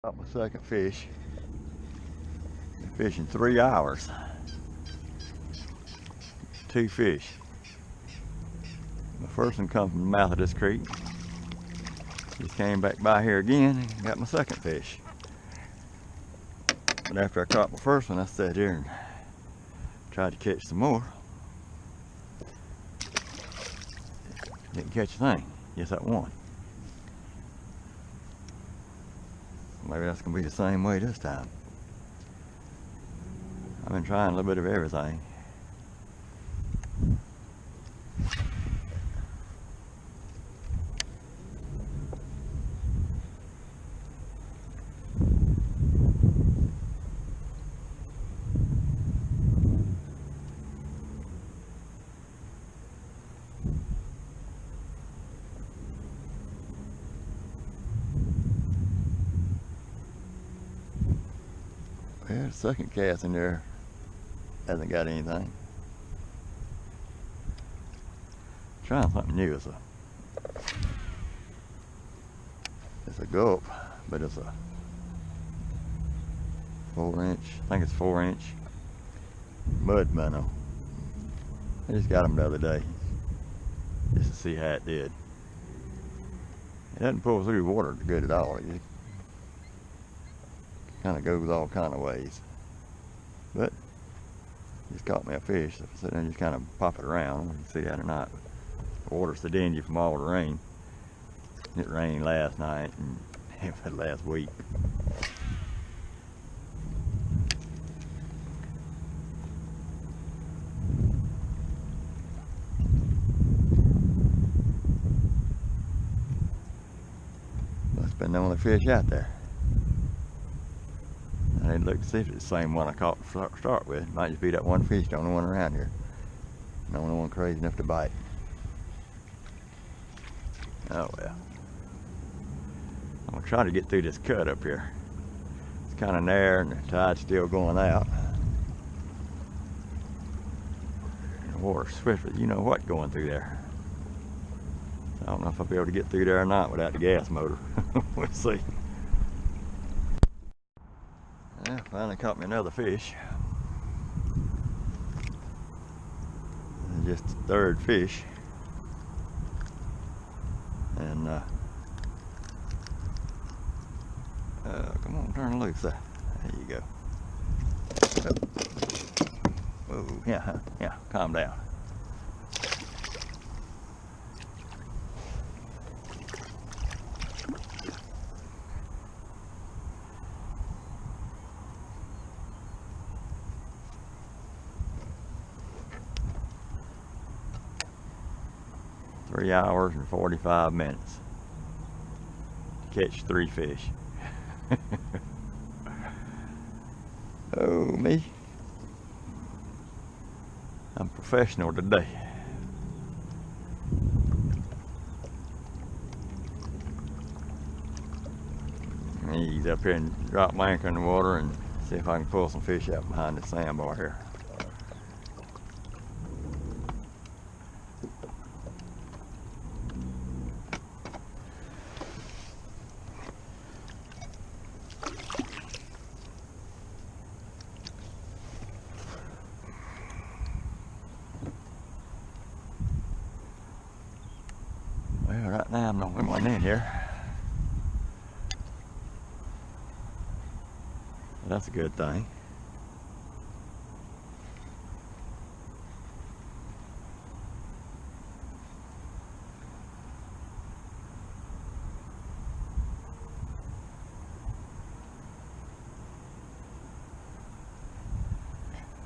Caught my second fish. Been fishing 3 hours. 2 fish. The first one come from the mouth of this creek. Just came back by here again and got my second fish. But after I caught my first one, I sat here and tried to catch some more. Didn't catch a thing. Yes, that one. Maybe that's gonna be the same way this time. I've been trying a little bit of everything. Yeah, the second cast in there hasn't got anything. Trying something new. It's a gulp, but it's a 4-inch, I think it's 4-inch mud minnow. I just got them the other day just to see how it did. It doesn't pull through water good at all. It kind of goes all kind of ways. But just caught me a fish. So if I sit there and just kind of pop it around, you can see that or not. The water's so dingy from all the rain. It rained last night and last week. That's been the only fish out there. I didn't look to see if it's the same one I caught to start with. It might just be that one fish, the only one around here. The only one crazy enough to bite. Oh well. I'm gonna try to get through this cut up here. It's kind of narrow and the tide's still going out. And the water's swift, you know what going through there. I don't know if I'll be able to get through there or not without the gas motor. We'll see. Yeah, finally caught me another fish. Just the third fish. And come on, turn loose there. There you go. Whoa, yeah, calm down. Three hours and 45 minutes to catch 3 fish. Oh, me. I'm professional today. Ease up here and drop my anchor in the water and see if I can pull some fish out behind the sandbar here. Well, right now I'm the only one in here. That's a good thing.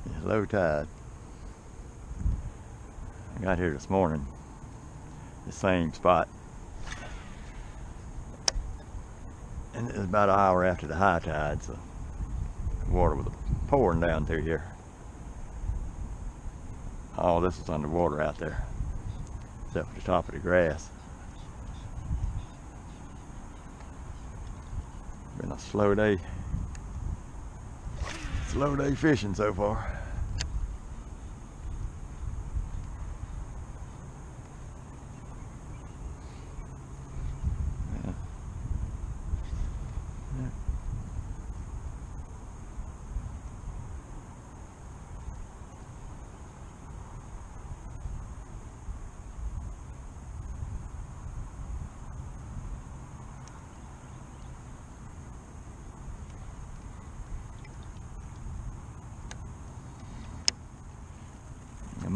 It's low tide. I got here this morning, the same spot, and it was about an hour after the high tide, so the water was pouring down through here. All this was underwater out there, except for the top of the grass. Been a slow day fishing so far.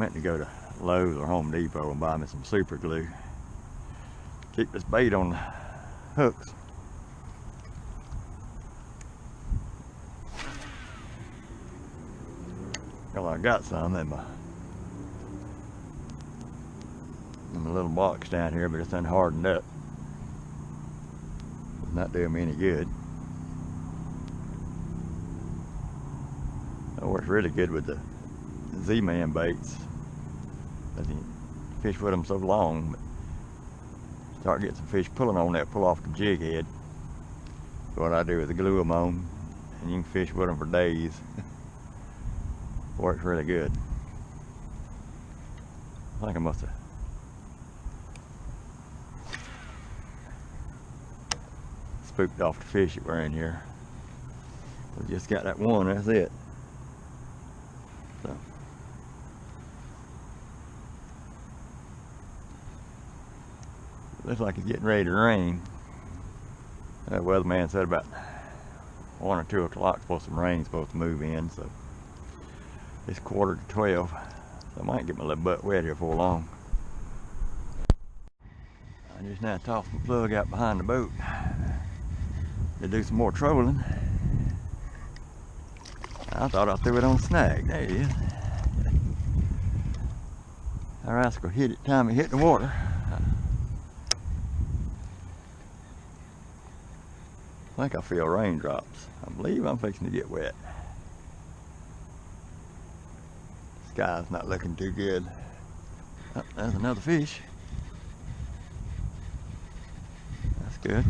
meant to go to Lowe's or Home Depot and buy me some super glue. Keep this bait on the hooks. Well, I got some in my little box down here, but it's unhardened up. It's not doing me any good. It works really good with the Z-Man baits. But you fish with them so long, but start getting some fish pulling on that, pull off the jig head. So what I do is I glue them on, and you can fish with them for days. Works really good. I think I must have spooked off the fish that were in here. We just got that one, that's it. So looks like it's getting ready to rain. That weatherman said about 1 or 2 o'clock supposed some rain's supposed to move in, so it's 11:45. So I might get my little butt wet here before long. I just now tossed my plug out behind the boat to do some more trolling. I thought I threw it on a snag. There it is. That rascal hit it time it hit the water. I think I feel raindrops. I believe I'm fixing to get wet. Sky's not looking too good. Oh, there's another fish. That's good.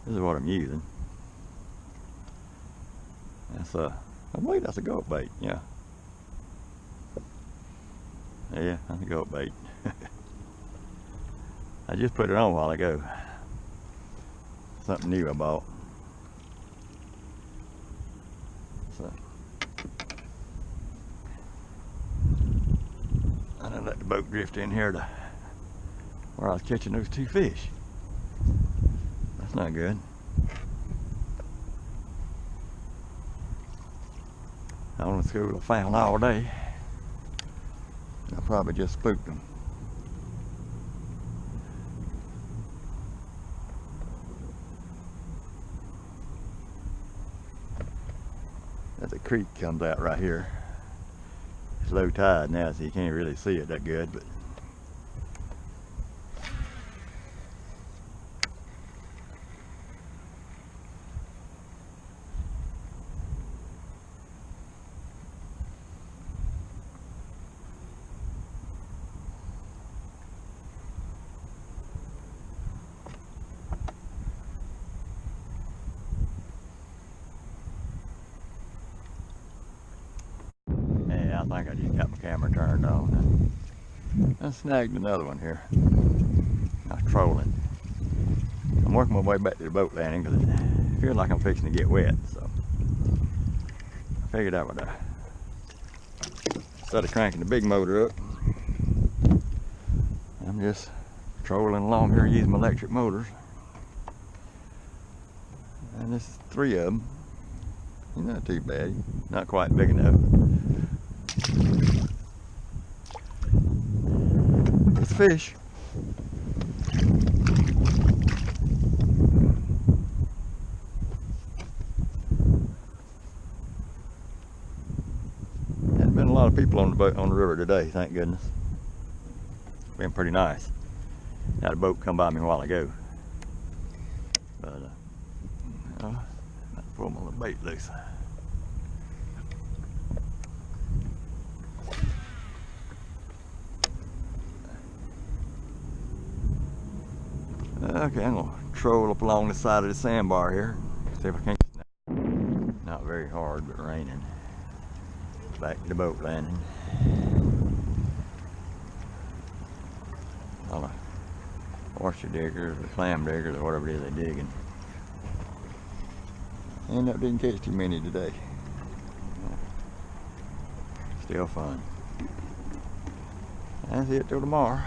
This is what I'm using. That's I believe that's a goat bait, yeah. Yeah, that's a goat bait. I just put it on a while ago. Something new I bought. So I done let the boat drift in here to where I was catching those 2 fish. That's not good. I went to school, I found all day. I probably just spooked them. There's a creek comes out right here. It's low tide now, so you can't really see it that good, but I think I just got my camera turned on. I snagged another one here. I was trolling. I'm working my way back to the boat landing because I feel like I'm fixing to get wet. So I figured I would, instead of cranking the big motor up, I'm just trolling along here using my electric motors. And this is 3 of them. Not too bad. Not quite big enough. It's a fish. Hasn't been a lot of people on the boat on the river today, thank goodness. Been pretty nice. Had a boat come by me a while ago. But I pull my little bait loose. Okay, I'm gonna troll up along the side of the sandbar here. See if I can't snap. Not very hard, but raining. Back to the boat landing. All the oyster diggers or clam diggers or whatever it is they're digging. End up didn't catch too many today. Still fun. That's it till tomorrow.